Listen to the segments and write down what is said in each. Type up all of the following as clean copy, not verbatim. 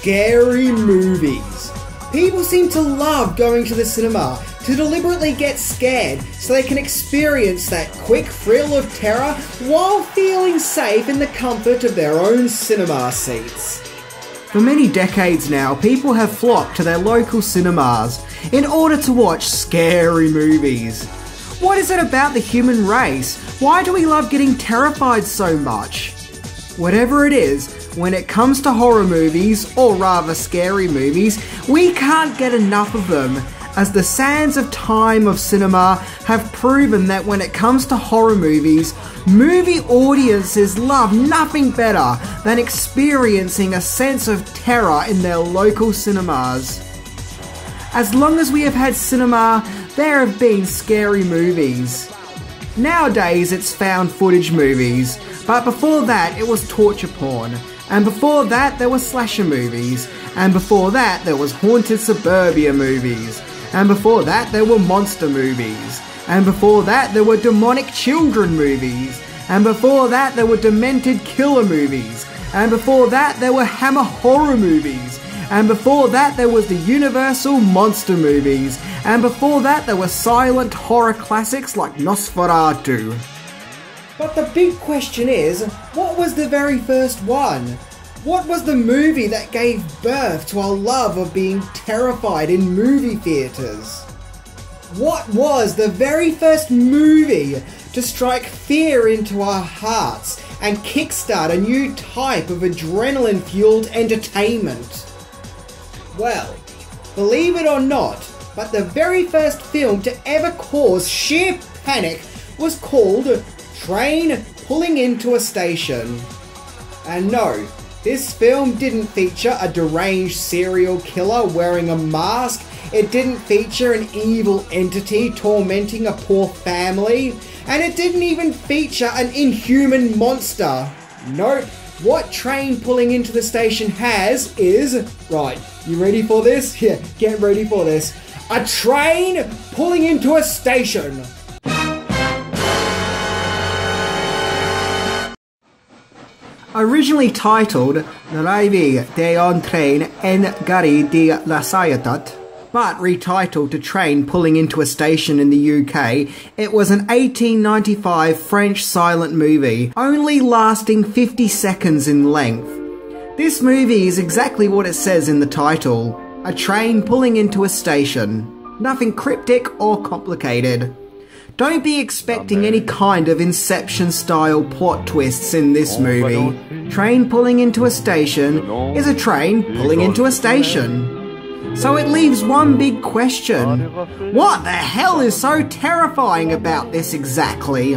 scary movies. People seem to love going to the cinema to deliberately get scared so they can experience that quick thrill of terror while feeling safe in the comfort of their own cinema seats. For many decades now, people have flocked to their local cinemas in order to watch scary movies. What is it about the human race? Why do we love getting terrified so much? Whatever it is, when it comes to horror movies, or rather scary movies, we can't get enough of them, as the sands of time of cinema have proven that when it comes to horror movies, movie audiences love nothing better than experiencing a sense of terror in their local cinemas. As long as we have had cinema, there have been scary movies. Nowadays it's found footage movies, but before that it was torture porn, and before that there were slasher movies, and before that there was haunted suburbia movies, and before that there were monster movies, and before that there were demonic children movies, and before that there were demented killer movies, and before that there were hammer horror movies, and before that there was the Universal monster movies, and before that there were silent horror classics like Nosferatu. But the big question is, what was the very first one? What was the movie that gave birth to our love of being terrified in movie theatres? What was the very first movie to strike fear into our hearts and kickstart a new type of adrenaline-fueled entertainment? Well, believe it or not, but the very first film to ever cause sheer panic was called Train Pulling Into a Station. And no, this film didn't feature a deranged serial killer wearing a mask, it didn't feature an evil entity tormenting a poor family, and it didn't even feature an inhuman monster. Nope, what Train Pulling Into the Station has is, right, you ready for this? Yeah, get ready for this. A train pulling into a station. Originally titled Arrivi de un train en gare de la ciutat, but retitled to Train Pulling Into a Station in the UK, it was an 1895 French silent movie, only lasting 50 seconds in length. This movie is exactly what it says in the title, a train pulling into a station. Nothing cryptic or complicated. Don't be expecting any kind of Inception-style plot twists in this movie. Train pulling into a station is a train pulling into a station. So it leaves one big question. What the hell is so terrifying about this exactly?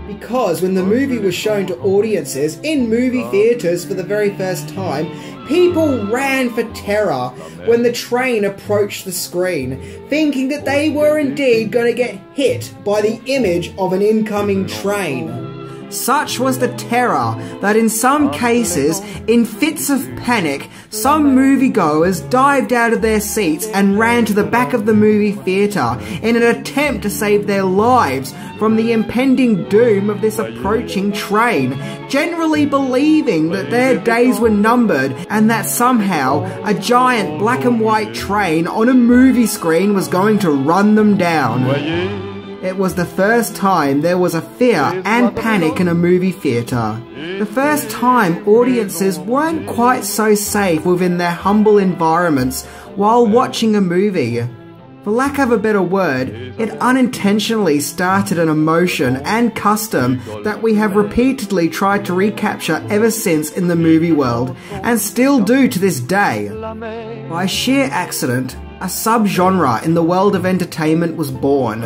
Because when the movie was shown to audiences in movie theatres for the very first time, people ran for terror when the train approached the screen, thinking that they were indeed going to get hit by the image of an incoming train. Such was the terror that in some cases, in fits of panic, some moviegoers dived out of their seats and ran to the back of the movie theatre in an attempt to save their lives from the impending doom of this approaching train, generally believing that their days were numbered and that somehow a giant black and white train on a movie screen was going to run them down. It was the first time there was a fear and panic in a movie theatre. The first time audiences weren't quite so safe within their humble environments while watching a movie. For lack of a better word, it unintentionally started an emotion and custom that we have repeatedly tried to recapture ever since in the movie world, and still do to this day. By sheer accident, a subgenre in the world of entertainment was born.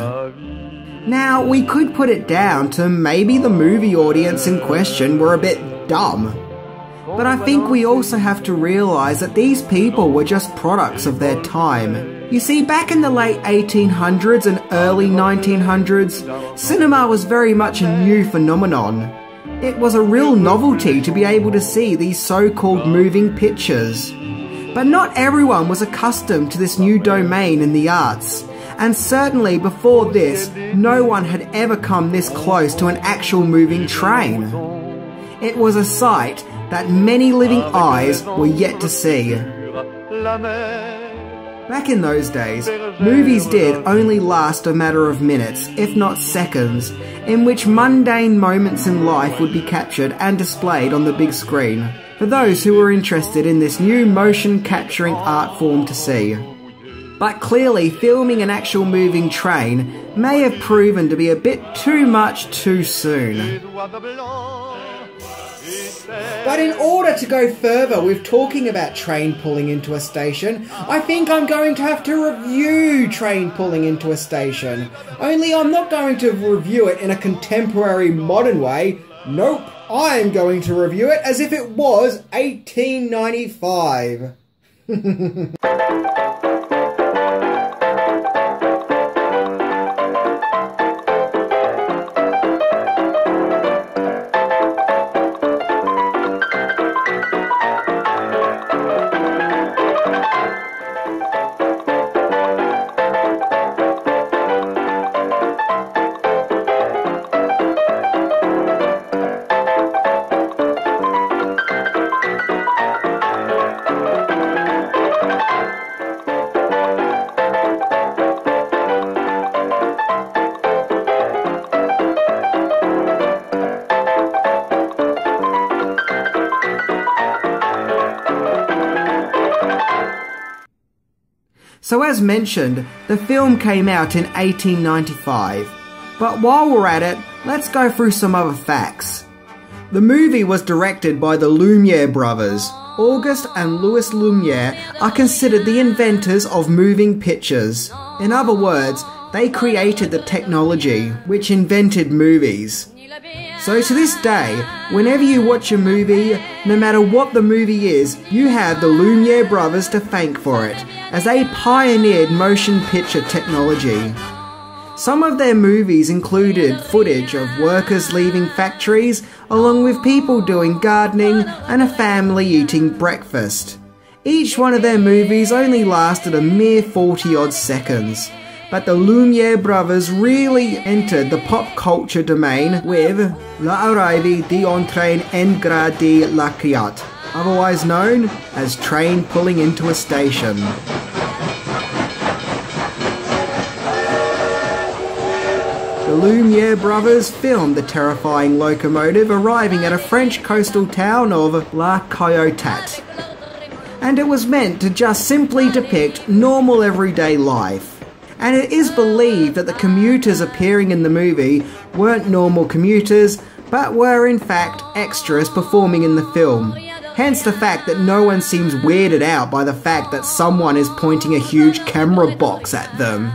Now, we could put it down to maybe the movie audience in question were a bit dumb. But I think we also have to realise that these people were just products of their time. You see, back in the late 1800s and early 1900s, cinema was very much a new phenomenon. It was a real novelty to be able to see these so-called moving pictures. But not everyone was accustomed to this new domain in the arts. And certainly before this, no one had ever come this close to an actual moving train. It was a sight that many living eyes were yet to see. Back in those days, movies did only last a matter of minutes, if not seconds, in which mundane moments in life would be captured and displayed on the big screen, for those who were interested in this new motion capturing art form to see. But clearly, filming an actual moving train may have proven to be a bit too much too soon. But in order to go further with talking about train pulling into a station, I think I'm going to have to review train pulling into a station. Only I'm not going to review it in a contemporary modern way. Nope, I am going to review it as if it was 1895. So as mentioned, the film came out in 1895. But while we're at it, let's go through some other facts. The movie was directed by the Lumiere brothers. Auguste and Louis Lumiere are considered the inventors of moving pictures. In other words, they created the technology which invented movies. So to this day, whenever you watch a movie, no matter what the movie is, you have the Lumiere brothers to thank for it, as they pioneered motion picture technology. Some of their movies included footage of workers leaving factories, along with people doing gardening and a family eating breakfast. Each one of their movies only lasted a mere 40-odd seconds. But the Lumiere brothers really entered the pop culture domain with L'arrivée d'un train en gare de la Criat, otherwise known as train pulling into a station. The Lumiere brothers filmed the terrifying locomotive arriving at a French coastal town of La Ciotat. And it was meant to just simply depict normal everyday life. And it is believed that the commuters appearing in the movie weren't normal commuters, but were in fact extras performing in the film. Hence the fact that no one seems weirded out by the fact that someone is pointing a huge camera box at them.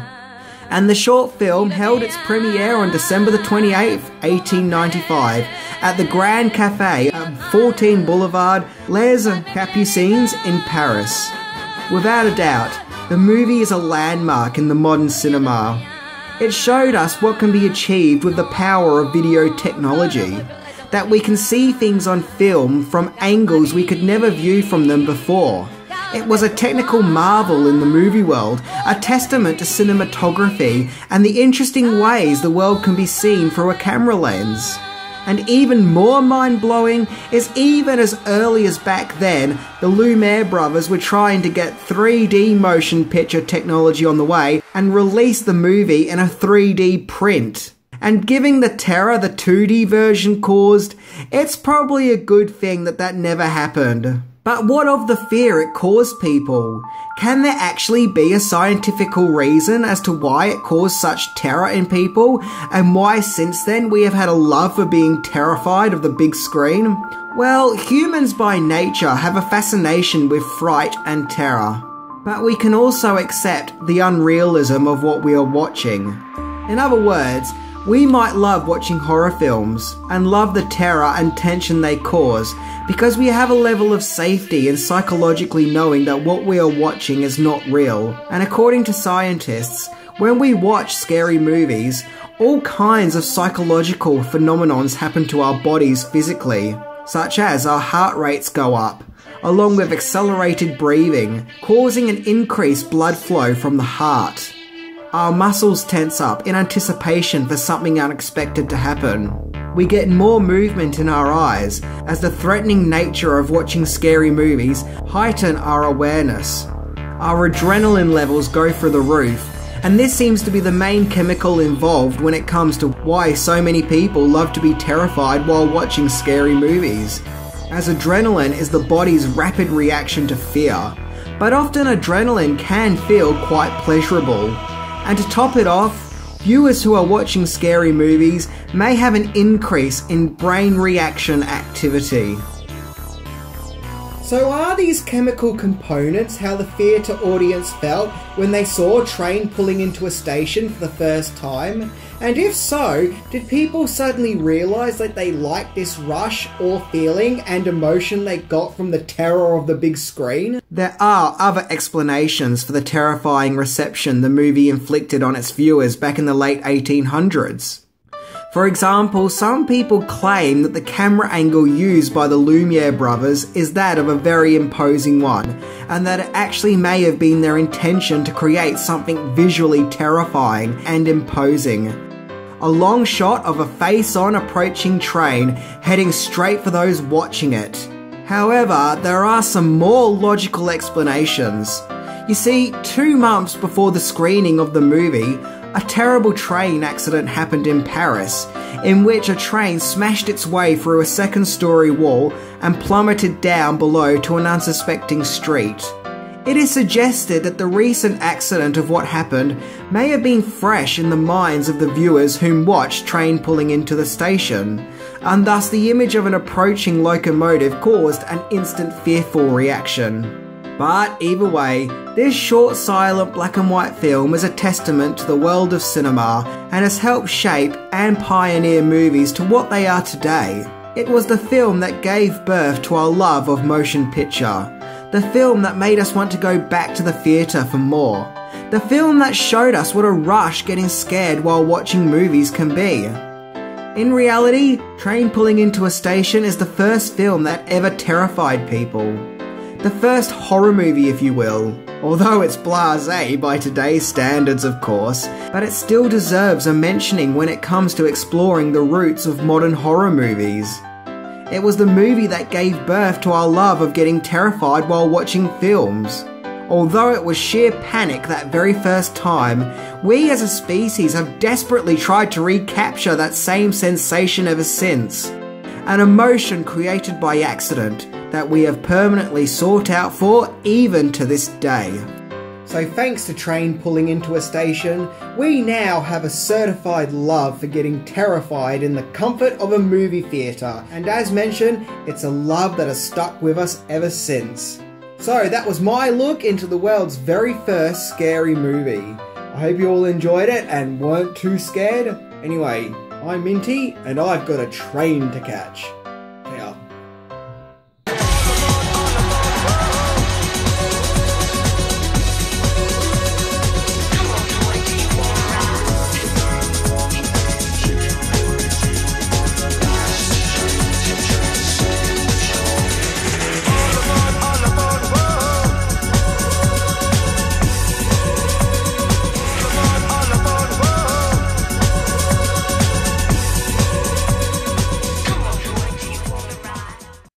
And the short film held its premiere on December the 28th, 1895 at the Grand Café at 14 Boulevard Les Capucines in Paris. Without a doubt, the movie is a landmark in the modern cinema. It showed us what can be achieved with the power of video technology, that we can see things on film from angles we could never view from them before. It was a technical marvel in the movie world, a testament to cinematography and the interesting ways the world can be seen through a camera lens. And even more mind-blowing is even as early as back then, the Lumiere brothers were trying to get 3D motion picture technology on the way and release the movie in a 3D print. And given the terror the 2D version caused, it's probably a good thing that that never happened. But what of the fear it caused people? Can there actually be a scientific reason as to why it caused such terror in people, and why since then we have had a love for being terrified of the big screen? Well, humans by nature have a fascination with fright and terror, but we can also accept the unrealism of what we are watching. In other words, we might love watching horror films and love the terror and tension they cause because we have a level of safety in psychologically knowing that what we are watching is not real. And according to scientists, when we watch scary movies, all kinds of psychological phenomenons happen to our bodies physically, such as our heart rates go up, along with accelerated breathing, causing an increased blood flow from the heart. Our muscles tense up in anticipation for something unexpected to happen. We get more movement in our eyes, as the threatening nature of watching scary movies heighten our awareness. Our adrenaline levels go through the roof, and this seems to be the main chemical involved when it comes to why so many people love to be terrified while watching scary movies. As adrenaline is the body's rapid reaction to fear, but often adrenaline can feel quite pleasurable. And to top it off, viewers who are watching scary movies may have an increase in brain reaction activity. So are these chemical components how the theatre audience felt when they saw a train pulling into a station for the first time? And if so, did people suddenly realise that they liked this rush or feeling and emotion they got from the terror of the big screen? There are other explanations for the terrifying reception the movie inflicted on its viewers back in the late 1800s. For example, some people claim that the camera angle used by the Lumiere brothers is that of a very imposing one, and that it actually may have been their intention to create something visually terrifying and imposing. A long shot of a face-on approaching train heading straight for those watching it. However, there are some more logical explanations. You see, 2 months before the screening of the movie, a terrible train accident happened in Paris, in which a train smashed its way through a second-story wall and plummeted down below to an unsuspecting street. It is suggested that the recent accident of what happened may have been fresh in the minds of the viewers whom watched train pulling into the station, and thus the image of an approaching locomotive caused an instant fearful reaction. But either way, this short, silent black and white film is a testament to the world of cinema and has helped shape and pioneer movies to what they are today. It was the film that gave birth to our love of motion picture. The film that made us want to go back to the theatre for more. The film that showed us what a rush getting scared while watching movies can be. In reality, Train Pulling Into a Station is the first film that ever terrified people. The first horror movie, if you will. Although it's blasé by today's standards, of course, but it still deserves a mentioning when it comes to exploring the roots of modern horror movies. It was the movie that gave birth to our love of getting terrified while watching films. Although it was sheer panic that very first time, we as a species have desperately tried to recapture that same sensation ever since. An emotion created by accident that we have permanently sought out for even to this day. So thanks to Train Pulling Into a Station, we now have a certified love for getting terrified in the comfort of a movie theatre, and as mentioned, it's a love that has stuck with us ever since. So that was my look into the world's very first scary movie. I hope you all enjoyed it and weren't too scared. Anyway, I'm Minty, and I've got a train to catch.